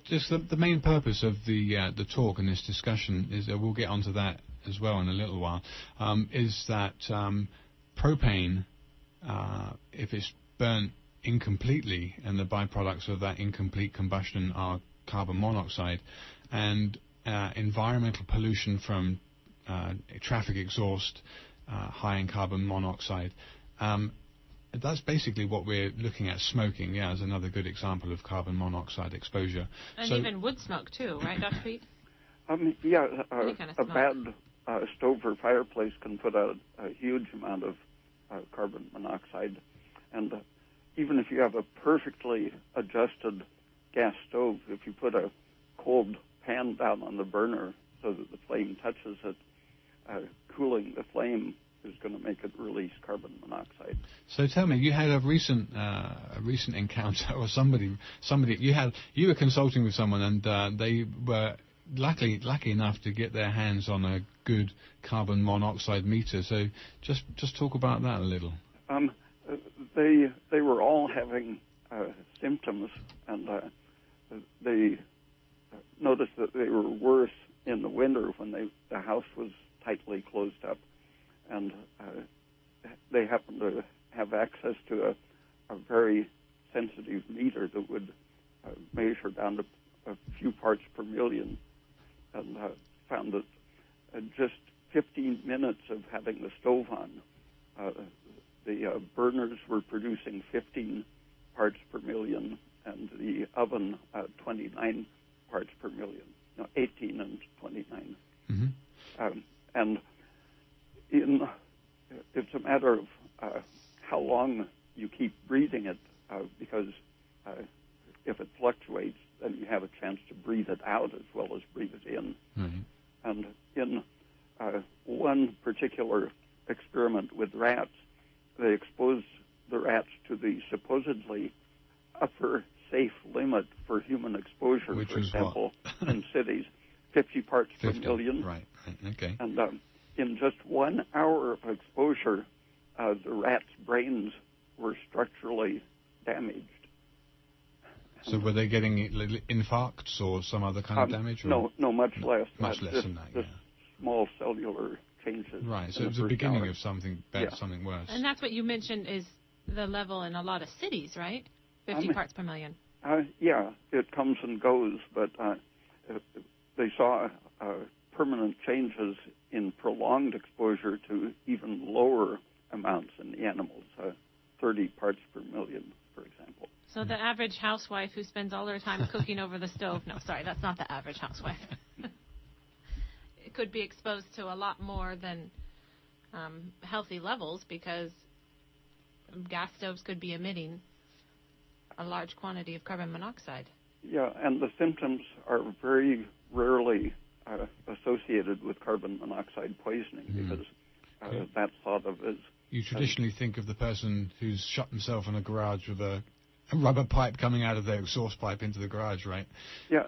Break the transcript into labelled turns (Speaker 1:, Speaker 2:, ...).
Speaker 1: Just the main purpose of the talk and this discussion is that we'll get onto that as well in a little while. Is that propane, if it's burnt incompletely, and the byproducts of that incomplete combustion are carbon monoxide, and environmental pollution from traffic exhaust, high in carbon monoxide. That's basically what we're looking at. Smoking, is another good example of carbon monoxide exposure.
Speaker 2: And even wood smoke too, right, Dr. Peat?
Speaker 3: A bad stove or fireplace can put out a huge amount of carbon monoxide, and even if you have a perfectly adjusted gas stove, if you put a cold pan down on the burner so that the flame touches it, cooling the flame is going to make it release carbon monoxide.
Speaker 1: So tell me, you had a recent encounter, or somebody you were consulting with someone, and they were lucky enough to get their hands on a good carbon monoxide meter. So just talk about that a little.
Speaker 3: They were all having symptoms, and they noticed that they were worse in the winter when the house was tightly closed up, and they happened to have access to a very sensitive meter that would measure down to a few parts per million, and found that just 15 minutes of having the stove on, the burners were producing 15 parts per million, and the oven 29 parts per million. 18 and 29.
Speaker 1: Mm-hmm.
Speaker 3: And it's a matter of how long you keep breathing it, because if it fluctuates, then you have a chance to breathe it out as well as breathe it in.
Speaker 1: Mm-hmm.
Speaker 3: And in one particular experiment with rats, they exposed the rats to the supposedly upper safe limit for human exposure,
Speaker 1: which
Speaker 3: for example, in cities, 50 parts
Speaker 1: 50,
Speaker 3: per million.
Speaker 1: Right, okay.
Speaker 3: And in just 1 hour of exposure, the rats' brains were structurally damaged.
Speaker 1: So were they getting infarcts or some other kind of damage?
Speaker 3: Or? No, much less.
Speaker 1: Much less than that,
Speaker 3: small cellular changes.
Speaker 1: Right, so it was the beginning of something bad, something worse.
Speaker 2: And that's what you mentioned is the level in a lot of cities, right? 50 parts per million.
Speaker 3: Yeah, it comes and goes, but they saw permanent changes in prolonged exposure to even lower amounts in the animals, 30 parts per million, for example.
Speaker 2: So the average housewife who spends all her time cooking over the stove, no, sorry, that's not the average housewife. It could be exposed to a lot more than healthy levels, because gas stoves could be emitting a large quantity of carbon monoxide.
Speaker 3: Yeah, and the symptoms are very rarely associated with carbon monoxide poisoning, because that's thought of as...
Speaker 1: You traditionally think of the person who's shut themselves in a garage with a rubber pipe coming out of their exhaust pipe into the garage, right?
Speaker 3: Yeah,